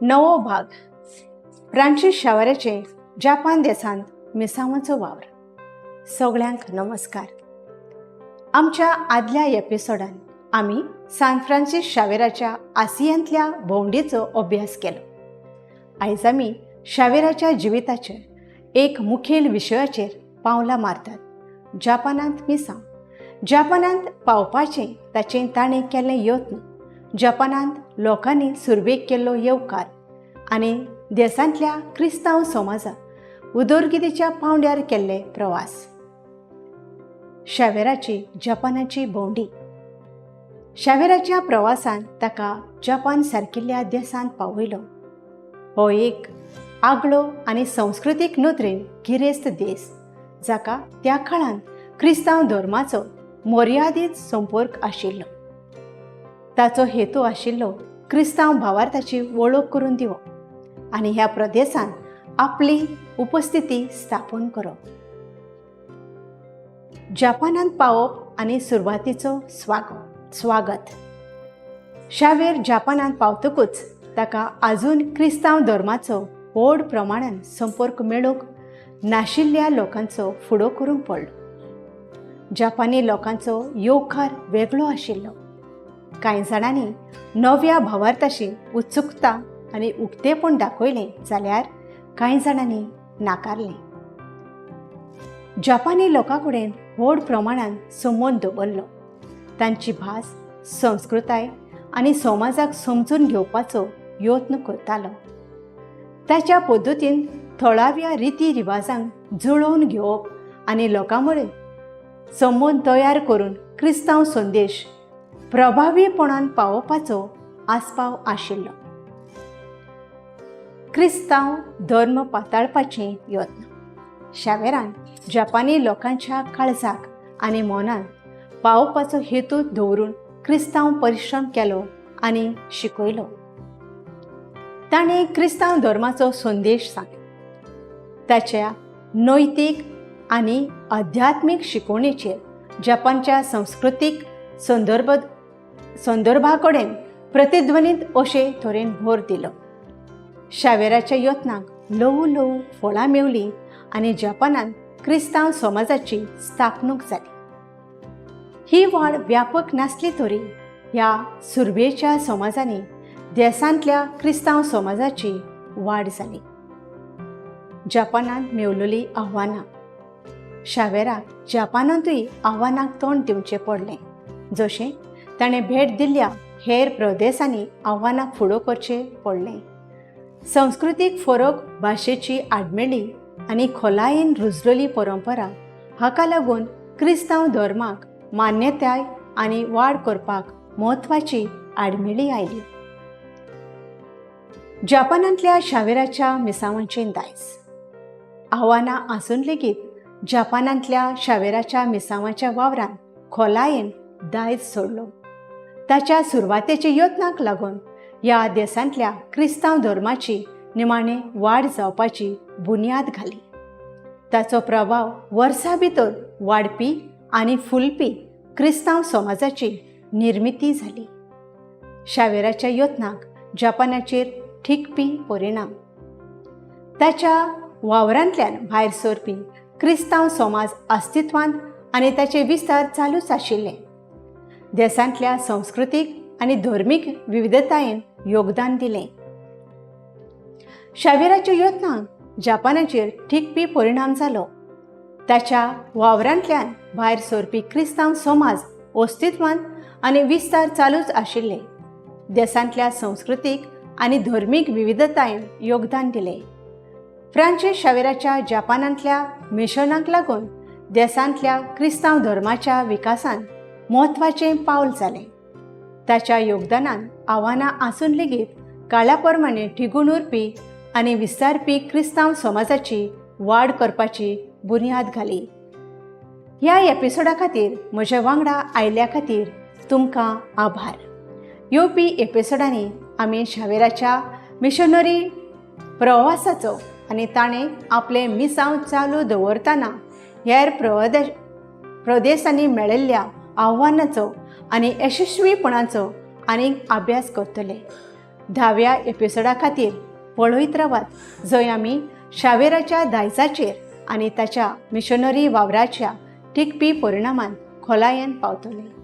नवो भाग Francis शावेराचे Japan देशांत मिसावांचो वावर. सगळ्यांक नमस्कार. आमच्या आदल्या एपिसोडान आमी सान फ्रांसीस शावेराच्या आसियांतल्या भोंवडीचो अभ्यास केलो. आयज आमी शावेराच्या जिविताचे एक मुखेल विशयाचेर पावलां मारतात. जापानांत मिसांव. जापानांत पावपाचें ताचें ताणें केल्लें यत्न, जापानांत लोकांनी सुरवेक केल्लो येवकार आनी देशांतल्या क्रिस्तांव समाजाक उदरगतीच्या पांवड्यार केल्ले प्रवास. शावेराची जपानाची भोंवडी. शावेराच्या प्रवासान ताका जपान सारकिल्ल्या देशांत पावयलो. हो एक आगळो आनी संस्कृतीक नदरेन गिरेस्त देश, जाका त्या काळांत क्रिस्तांव धर्माचो मर्यादीत संपर्क आशिल्लो. ताचो हेतू आशिल्लो क्रिस्तांव भावार्थाची वळख करून दिवप आनी ह्या प्रदेशांत आपली उपस्थिती स्थापन करप. जापानांत पावप आनी सुरवातीचो स्वागत. शावेर जापानांत पावतकूच ताका आजून क्रिस्तांव धर्माचो व्हड प्रमाणान संपर्क मेळूंक नाशिल्ल्या लोकांचो फुडो करूंक पडलो. जापानी लोकांचो येवकार वेगळो आशिल्लो. कांय जाणांनी नव्या भावार्थाची उत्सुकता आनी उक्तेपण दाखयलें, जाल्यार कांय जाणांनी नाकारलें. जापानी लोकांकडेन व्हड प्रमाणान संबंद दवरलो. तांची भास, संस्कृताय आनी समाजाक समजून घेवपाचो यत्न करतालो. ताच्या पद्दतीन थळाव्या रिती रिवाजांक जुळोवन घेवप आनी लोकांमडेन संबंद तयार करून क्रिस्तांव संदेश प्रभावीपणान पावोवपाचो आस्पाव आशिल्लो. क्रिस्तांव धर्म पाताळपाचें यत्न. शावेरान जपानी लोकांच्या काळजाक आनी मनान पावोवपाचो हेतू दवरून क्रिस्तांव परिश्रम केलो आनी शिकयलो. ताणें क्रिस्तांव धर्माचो संदेश सांगलो. ताच्या नैतीक आनी आध्यात्मीक शिकवणेचेर जपानच्या सांस्कृतीक संदर्भाकडेन प्रतिध्वनीत अशे तरेन भर दिलो. शावेराच्या यत्नाक ल्हव ल्हव फळां मेवलीं आनी जपानांत क्रिस्तांव समाजाची स्थापणूक जाली. ही वाड व्यापक नासली तरी ह्या सुरवेच्या समाजांनी देशांतल्या क्रिस्तांव समाजाची वाड जाली. जपानांत मेवलेलीं आव्हानां. शावेराक जपानांतूय आव्हानांक तोंड दिवचें पडलें. जशें ताणें भेट दिल्ल्या हेर प्रदेशांनी आव्हानांक फुडो करचें पडलें. संस्कृतीक फरक, भाशेची आडमेळी आनी खोलायेन रुजलेली परंपरा हाका लागून क्रिस्तांव धर्माक मान्यताय आनी वाड करपाक म्हत्वाची आडमेळी आयली. जपानांतल्या शावेराच्या मिसावांचें दायज. आव्हानां आसून लेगीत जपानांतल्या शावेराच्या मिसावांच्या वावरान खोलायेन दायज सोडलो. ताच्या सुरवातेच्या यत्नाक लागून ह्या देशांतल्या क्रिस्तांव धर्माची निमाणें वाड जावपाची बुन्याद घाली. ताचो प्रभाव वर्सां भितर वाडपी आनी फुलपी क्रिस्तांव समाजाची निर्मिती जाली. शावेराच्या यत्नाक जपानाचेर ठिकपी परिणाम. ताच्या वावरांतल्यान भायर सरपी क्रिस्तांव समाज अस्तित्वांत आनी ताचे विस्तार चालूच आशिल्ले. देशांतल्या संस्कृतीक आनी धर्मीक विविधतायेन योगदान दिलें. शावेराच्या यत्नाक जपानाचेर ठिकपी परिणाम जालो. ताच्या वावरांतल्यान भायर सरपी क्रिस्तांव समाज अस्तित्वांत आनी विस्तार चालूच आशिल्ले. देशांतल्या संस्कृतीक आनी धर्मीक विविधतायेन योगदान दिलें. फ्रांसीस शावेराच्या जपानांतल्या मिशनाक लागून देशांतल्या क्रिस्तांव धर्माच्या विकासान म्हत्वाचें पावल जालें. ताच्या योगदानान आव्हानां आसून लेगीत काळा प्रमाणे तिगून उरपी आनी विस्तारपी क्रिस्तांव समाजाची वाड करपाची बुन्याद घाली. ह्या एपिसोडा खातीर म्हज्या वांगडा आयिल्ल्या खातीर तुमकां आभार. येवपी एपिसोडांनी आमी शावेराच्या मिशनरी प्रवासाचो आनी ताणें आपले मिसांव चालू दवरतना हेर प्रदेशांनी मेळिल्ल्या आव्हानांचो आनी यशस्वीपणाचो आनीक अभ्यास करतले. 10व्या एपिसोडा खातीर पळयत रावात, जंय आमी शावेराच्या दायजाचेर आनी ताच्या मिशनरी वावराच्या टिकपी परिणामान खोलायेन पावतले.